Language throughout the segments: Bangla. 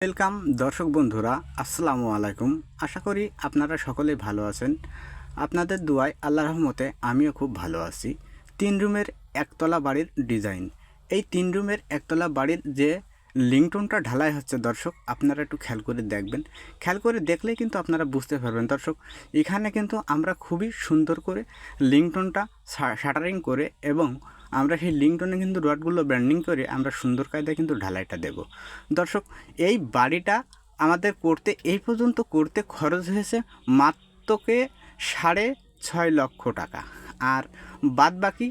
ওয়েলকাম দর্শক বন্ধুরা, আসসালামু আলাইকুম। আশা করি আপনারা সকলেই ভালো আছেন। আপনাদের দুয়ায় আল্লাহর রহমতে আমিও খুব ভালো আছি। 3 রুমের একতলা বাড়ির ডিজাইন। এই 3 রুমের একতলা বাড়ির যে লিংটনটা ঢালাই হচ্ছে দর্শক, আপনারা একটু খেয়াল করে দেখবেন। খেয়াল করে দেখলেই কিন্তু আপনারা বুঝতে পারবেন দর্শক, এখানে কিন্তু আমরা খুবই সুন্দর করে লিংটনটা শাটারিং করে এবং আমরা সেই লিংটনে কিন্তু রডগুলো ব্যান্ডিং করে আমরা সুন্দর কায়দায় কিন্তু ঢালাইটা দেব। দর্শক, এই বাড়িটা আমাদের করতে এই পর্যন্ত করতে খরচ হয়েছে মাত্রকে 6.5 লক্ষ টাকা। আর বাদ বাকি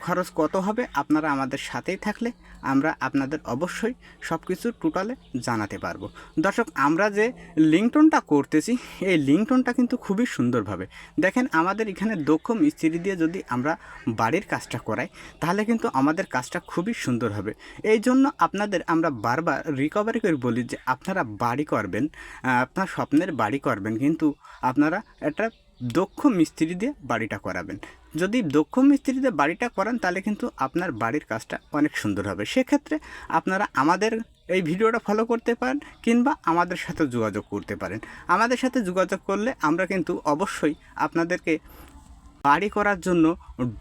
খরচ কত হবে আপনারা আমাদের সাথেই থাকলে আমরা আপনাদের অবশ্যই সব কিছু টোটালে জানাতে পারবো। দর্শক, আমরা যে লিংটনটা করতেছি এই লিংটনটা কিন্তু খুবই সুন্দরভাবে দেখেন, আমাদের এখানে দক্ষ মিস্ত্রি দিয়ে যদি আমরা বাড়ির কাজটা করাই তাহলে কিন্তু আমাদের কাজটা খুবই সুন্দর হবে। এই জন্য আপনাদের আমরা বারবার রিকভারি করে বলি যে আপনারা বাড়ি করবেন, আপনার স্বপ্নের বাড়ি করবেন, কিন্তু আপনারা একটা দক্ষ মিস্ত্রি দিয়ে বাড়িটা করাবেন। যদি দক্ষ মিস্ত্রি দিয়ে বাড়িটা করান তাহলে কিন্তু আপনার বাড়ির কাজটা অনেক সুন্দর হবে। সেক্ষেত্রে আপনারা আমাদের এই ভিডিওটা ফলো করতে পারেন কিংবা আমাদের সাথে যোগাযোগ করতে পারেন। আমাদের সাথে যোগাযোগ করলে আমরা কিন্তু অবশ্যই আপনাদেরকে বাড়ি করার জন্য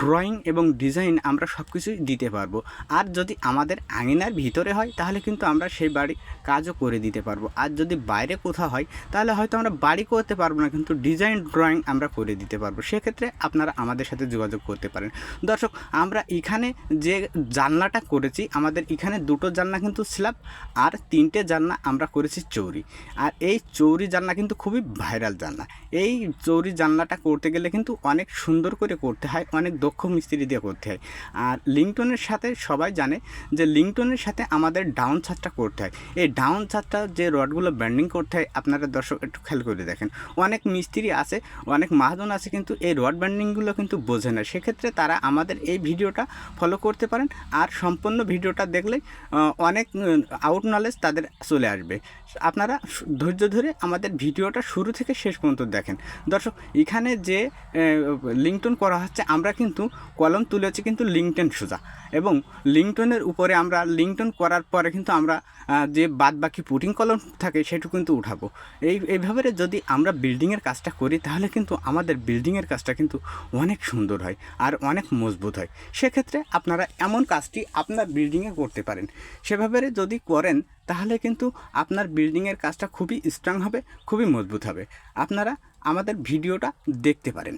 ড্রয়িং এবং ডিজাইন আমরা সব কিছুই দিতে পারবো। আর যদি আমাদের আঙিনার ভিতরে হয় তাহলে কিন্তু আমরা সেই বাড়ি কাজও করে দিতে পারবো। আর যদি বাইরে কোথাও হয় তাহলে হয়তো আমরা বাড়ি করতে পারবো না, কিন্তু ডিজাইন ড্রয়িং আমরা করে দিতে পারবো। সেক্ষেত্রে আপনারা আমাদের সাথে যোগাযোগ করতে পারেন। দর্শক, আমরা এখানে যে জানলাটা করেছি, আমাদের এখানে 2টো জানলা কিন্তু স্ল্যাব আর 3টে জানলা আমরা করেছি চৌরি। আর এই চৌরি জানলা কিন্তু খুবই ভাইরাল জানলা। এই চৌরি জানলাটা করতে গেলে কিন্তু অনেক সুন্দর করে করতে হয়, অনেক দক্ষ মিস্ত্রি দিয়ে করতে হয়। আর লিংটনের সাথে সবাই জানে যে লিংটনের সাথে আমাদের ডাউন ছাদটা করতে হয়। এই ডাউন ছাদটা যে রডগুলো ব্যান্ডিং করতে হয় আপনারা দর্শক একটু খেয়াল করে দেখেন। অনেক মিস্ত্রি আছে, অনেক মাহাজন আছে, কিন্তু এই রড ব্যান্ডিংগুলো কিন্তু বোঝে না। সেক্ষেত্রে তারা আমাদের এই ভিডিওটা ফলো করতে পারেন। আর সম্পূর্ণ ভিডিওটা দেখলেই অনেক আউট নলেজ তাদের চলে আসবে। আপনারা ধৈর্য ধরে আমাদের ভিডিওটা শুরু থেকে শেষ পর্যন্ত দেখেন। দর্শক, এখানে যে লিংটন করা হচ্ছে আমরা কিন্তু কলম তুলেছি কিন্তু লিংটন সোজা, এবং লিংটনের উপরে আমরা লিংটন করার পরে কিন্তু আমরা যে বাদ বাকি পুটিং কলম থাকে সেটু কিন্তু উঠাবো। এইভাবে যদি আমরা বিল্ডিংয়ের কাজটা করি তাহলে কিন্তু আমাদের বিল্ডিংয়ের কাজটা কিন্তু অনেক সুন্দর হয় আর অনেক মজবুত হয়। সেক্ষেত্রে আপনারা এমন কাজটি আপনার বিল্ডিংয়ে করতে পারেন। সেভাবে যদি করেন তাহলে কিন্তু আপনার বিল্ডিংয়ের কাজটা খুবই স্ট্রং হবে, খুবই মজবুত হবে। আপনারা আমাদের ভিডিওটা দেখতে পারেন।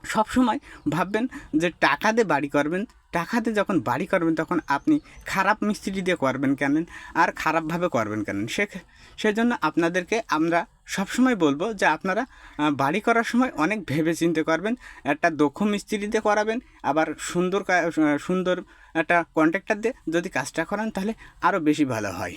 সব সময় ভাববেন যে টাকা দিয়ে বাড়ি করবেন, টাকা দিয়ে যখন বাড়ি করবেন তখন আপনি খারাপ মিস্ত্রি দিয়ে করবেন কেন আর খারাপভাবে করবেন কেন। সেজন্য আপনাদেরকে আমরা সবসময় বলবো যে আপনারা বাড়ি করার সময় অনেক ভেবে চিন্তে করবেন। একটা দক্ষ মিস্ত্রি দিয়ে করাবেন, আবার সুন্দর একটা কন্ট্রাক্টর দিয়ে যদি কাজটা করান তাহলে আরও বেশি ভালো হয়।